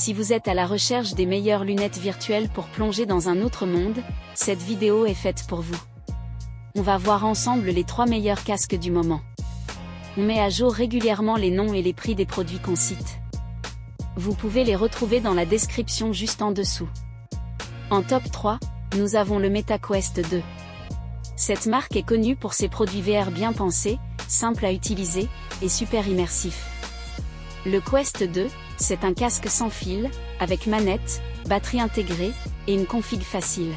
Si vous êtes à la recherche des meilleures lunettes virtuelles pour plonger dans un autre monde, cette vidéo est faite pour vous. On va voir ensemble les 3 meilleurs casques du moment. On met à jour régulièrement les noms et les prix des produits qu'on cite. Vous pouvez les retrouver dans la description juste en dessous. En top 3, nous avons le MetaQuest 2. Cette marque est connue pour ses produits VR bien pensés, simples à utiliser, et super immersifs. Le Quest 2, c'est un casque sans fil, avec manette, batterie intégrée, et une config facile.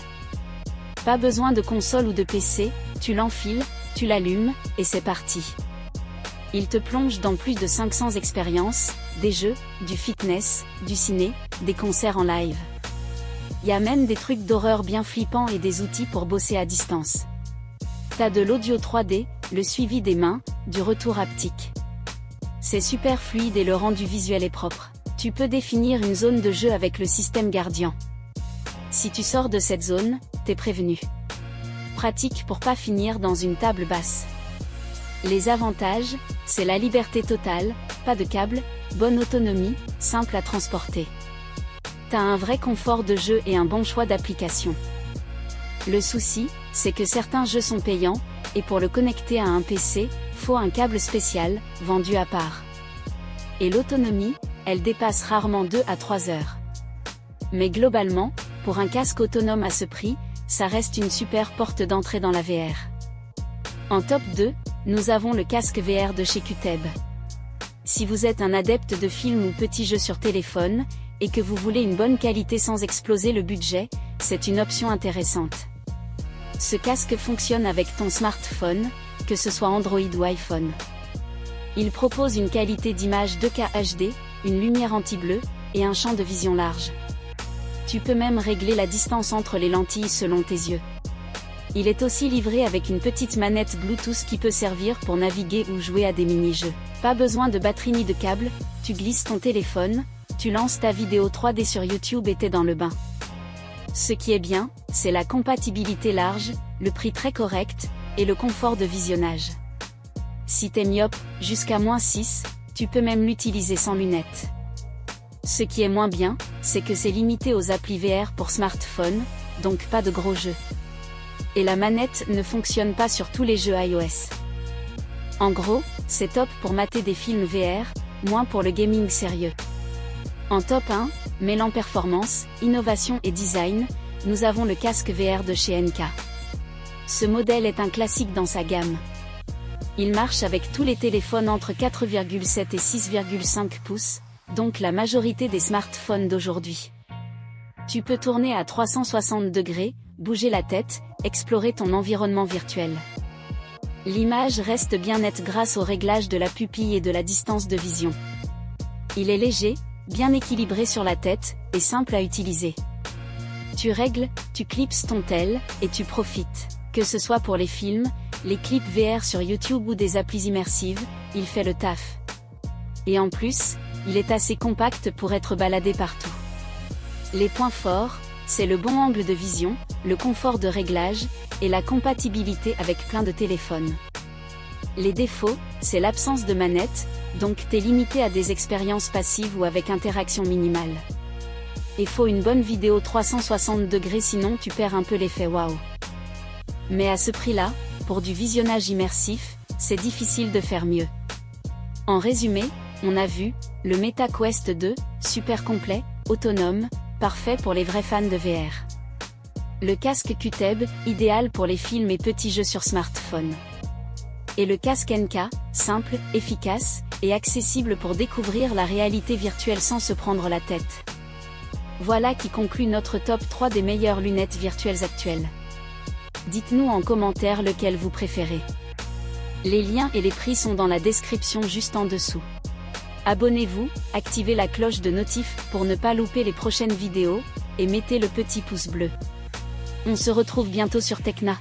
Pas besoin de console ou de PC, tu l'enfiles, tu l'allumes, et c'est parti. Il te plonge dans plus de 500 expériences, des jeux, du fitness, du ciné, des concerts en live. Y a même des trucs d'horreur bien flippants et des outils pour bosser à distance. T'as de l'audio 3D, le suivi des mains, du retour haptique. C'est super fluide et le rendu visuel est propre. Tu peux définir une zone de jeu avec le système Guardian. Si tu sors de cette zone, t'es prévenu. Pratique pour pas finir dans une table basse. Les avantages, c'est la liberté totale, pas de câble, bonne autonomie, simple à transporter. T'as un vrai confort de jeu et un bon choix d'application. Le souci, c'est que certains jeux sont payants, et pour le connecter à un PC, faut un câble spécial, vendu à part. Et l'autonomie, elle dépasse rarement 2 à 3 heures. Mais globalement, pour un casque autonome à ce prix, ça reste une super porte d'entrée dans la VR. En top 2, nous avons le casque VR de chez Qteb. Si vous êtes un adepte de films ou petits jeux sur téléphone, et que vous voulez une bonne qualité sans exploser le budget, c'est une option intéressante. Ce casque fonctionne avec ton smartphone, que ce soit Android ou iPhone. Il propose une qualité d'image 2K HD, une lumière anti-bleu, et un champ de vision large. Tu peux même régler la distance entre les lentilles selon tes yeux. Il est aussi livré avec une petite manette Bluetooth qui peut servir pour naviguer ou jouer à des mini-jeux. Pas besoin de batterie ni de câble, tu glisses ton téléphone, tu lances ta vidéo 3D sur YouTube et t'es dans le bain. Ce qui est bien, c'est la compatibilité large, le prix très correct, et le confort de visionnage. Si t'es myope, jusqu'à -6, tu peux même l'utiliser sans lunettes. Ce qui est moins bien, c'est que c'est limité aux applis VR pour smartphone, donc pas de gros jeux. Et la manette ne fonctionne pas sur tous les jeux iOS. En gros, c'est top pour mater des films VR, moins pour le gaming sérieux. En top 1, mêlant performance, innovation et design, nous avons le casque VR de chez NK. Ce modèle est un classique dans sa gamme. Il marche avec tous les téléphones entre 4,7 et 6,5 pouces, donc la majorité des smartphones d'aujourd'hui. Tu peux tourner à 360 degrés, bouger la tête, explorer ton environnement virtuel. L'image reste bien nette grâce au réglage de la pupille et de la distance de vision. Il est léger, bien équilibré sur la tête, et simple à utiliser. Tu règles, tu clipses ton tel, et tu profites. Que ce soit pour les films, les clips VR sur YouTube ou des applis immersives, il fait le taf. Et en plus, il est assez compact pour être baladé partout. Les points forts, c'est le bon angle de vision, le confort de réglage, et la compatibilité avec plein de téléphones. Les défauts, c'est l'absence de manette, donc t'es limité à des expériences passives ou avec interaction minimale. Et faut une bonne vidéo 360 degrés sinon tu perds un peu l'effet waouh. Mais à ce prix-là, pour du visionnage immersif, c'est difficile de faire mieux. En résumé, on a vu, le MetaQuest 2, super complet, autonome, parfait pour les vrais fans de VR. Le casque Qteb, idéal pour les films et petits jeux sur smartphone. Et le casque NK, simple, efficace, et accessible pour découvrir la réalité virtuelle sans se prendre la tête. Voilà qui conclut notre top 3 des meilleures lunettes virtuelles actuelles. Dites-nous en commentaire lequel vous préférez. Les liens et les prix sont dans la description juste en dessous. Abonnez-vous, activez la cloche de notif pour ne pas louper les prochaines vidéos, et mettez le petit pouce bleu. On se retrouve bientôt sur Tekna.